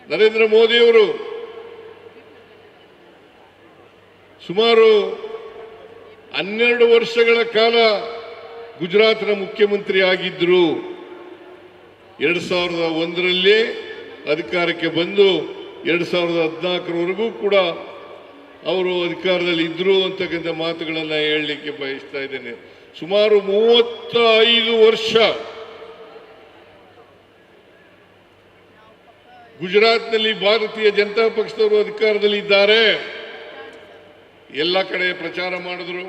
ನರೇಂದ್ರ ಮೋದಿಯವರು ಸುಮಾರು 12 ವರ್ಷಗಳ ಕಾಲ ಗುಜರಾತ್ನ ಮುಖ್ಯಮಂತ್ರಿ ಆಗಿದ್ದರು. 2001ರಲ್ಲಿ ಅಧಿಕಾರಕ್ಕೆ ಬಂದು 2014ರವರೆಗೂ ಕೂಡ ಅವರು ಅಧಿಕಾರದಲ್ಲಿ ಇದ್ರು ಅಂತಕ್ಕಂಥ ಮಾತುಗಳನ್ನು ಹೇಳಲಿಕ್ಕೆ ಬಯಸ್ತಾ ಇದ್ದೇನೆ. ಸುಮಾರು 35 ವರ್ಷ ಗುಜರಾತ್ನಲ್ಲಿ ಭಾರತೀಯ ಜನತಾ ಪಕ್ಷದವರು ಅಧಿಕಾರದಲ್ಲಿ ಇದ್ದಾರೆ. ಎಲ್ಲ ಕಡೆ ಪ್ರಚಾರ ಮಾಡಿದ್ರು.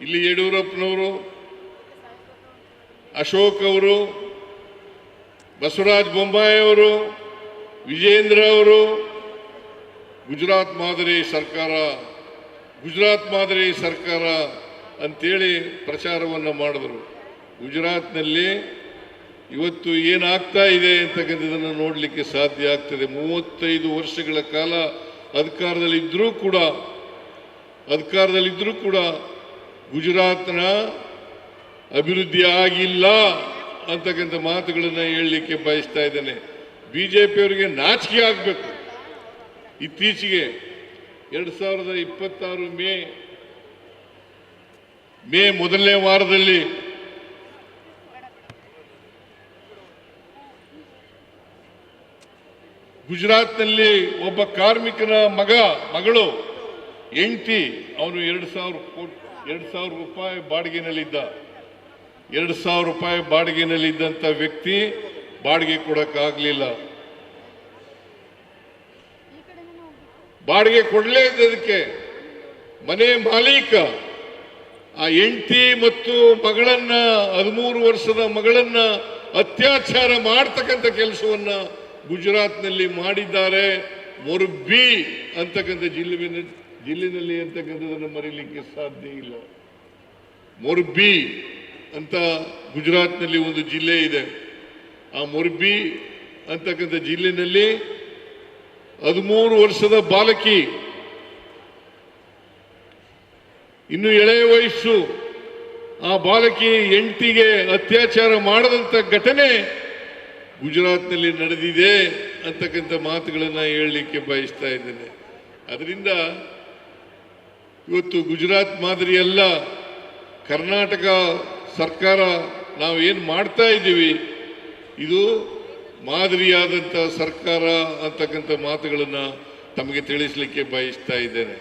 ಇಲ್ಲಿ ಯಡಿಯೂರಪ್ಪನವರು, ಅಶೋಕ್ ಅವರು, ಬಸವರಾಜ ಬೊಮ್ಮಾಯಿ ಅವರು, ವಿಜೇಂದ್ರ ಅವರು ಗುಜರಾತ್ ಮಾದರಿ ಸರ್ಕಾರ ಅಂತೇಳಿ ಪ್ರಚಾರವನ್ನು ಮಾಡಿದ್ರು. ಗುಜರಾತ್ನಲ್ಲಿ ಇವತ್ತು ಏನಾಗ್ತಾ ಇದೆ ಅಂತಕ್ಕಂಥದ್ದನ್ನು ನೋಡಲಿಕ್ಕೆ ಸಾಧ್ಯ ಆಗ್ತದೆ. 35 ವರ್ಷಗಳ ಕಾಲ ಅಧಿಕಾರದಲ್ಲಿದ್ದರೂ ಕೂಡ ಗುಜರಾತ್ನ ಅಭಿವೃದ್ಧಿ ಆಗಿಲ್ಲ ಅಂತಕ್ಕಂಥ ಮಾತುಗಳನ್ನು ಹೇಳಲಿಕ್ಕೆ ಬಯಸ್ತಾ ಇದ್ದೇನೆ. ಬಿಜೆಪಿಯವರಿಗೆ ನಾಚಿಕೆ ಆಗಬೇಕು. ಇತ್ತೀಚೆಗೆ 2026 ಮೇ ಮೊದಲನೇ ವಾರದಲ್ಲಿ ಗುಜರಾತ್ನಲ್ಲಿ ಒಬ್ಬ ಕಾರ್ಮಿಕನ ಮಗಳು ಹೆಂಡತಿ, ಅವನು 2,000 ರೂಪಾಯಿ ಬಾಡಿಗೆನಲ್ಲಿದ್ದ. 2,000 ರೂಪಾಯಿ ಬಾಡಿಗೆನಲ್ಲಿದ್ದಂಥ ವ್ಯಕ್ತಿ ಬಾಡಿಗೆ ಕೊಡಕ್ಕಾಗಲಿಲ್ಲ. ಬಾಡಿಗೆ ಕೊಡಲೇ ಇದ್ದದಕ್ಕೆ ಮನೆ ಮಾಲೀಕ ಆ ಹೆಂಡತಿ ಮತ್ತು ಮಗಳನ್ನ 13 ವರ್ಷದ ಮಗಳನ್ನ ಅತ್ಯಾಚಾರ ಮಾಡತಕ್ಕಂಥ ಕೆಲಸವನ್ನ ಗುಜರಾತ್ನಲ್ಲಿ ಮಾಡಿದ್ದಾರೆ. ಮೊರ್ಬಿ ಅಂತಕ್ಕಂಥ ಜಿಲ್ಲೆನಲ್ಲಿ ಅಂತಕ್ಕಂಥದನ್ನು ಮರೀಲಿಕ್ಕೆ ಸಾಧ್ಯ ಇಲ್ಲ. ಮೊರ್ಬಿ ಅಂತ ಗುಜರಾತ್ನಲ್ಲಿ ಒಂದು ಜಿಲ್ಲೆ ಇದೆ. ಆ ಮೊರ್ಬಿ ಅಂತಕ್ಕಂಥ ಜಿಲ್ಲೆನಲ್ಲಿ 13 ವರ್ಷದ ಬಾಲಕಿ, ಇನ್ನು ಎಳೆಯ ವಯಸ್ಸು, ಆ ಬಾಲಕಿ ಹೆಂಡತಿಗೆ ಅತ್ಯಾಚಾರ ಮಾಡದಂತ ಘಟನೆ ಗುಜರಾತ್ನಲ್ಲಿ ನಡೆದಿದೆ ಅಂತಕ್ಕಂಥ ಮಾತುಗಳನ್ನು ಹೇಳಲಿಕ್ಕೆ ಬಯಸ್ತಾ ಇದ್ದೇನೆ. ಅದರಿಂದ ಇವತ್ತು ಗುಜರಾತ್ ಮಾದರಿ ಅಲ್ಲ, ಕರ್ನಾಟಕ ಸರ್ಕಾರ ನಾವೇನು ಮಾಡ್ತಾ ಇದ್ದೀವಿ ಇದು ಮಾದರಿಯಾದಂಥ ಸರ್ಕಾರ ಅಂತಕ್ಕಂಥ ಮಾತುಗಳನ್ನು ತಮಗೆ ತಿಳಿಸಲಿಕ್ಕೆ ಬಯಸ್ತಾ ಇದ್ದೇನೆ.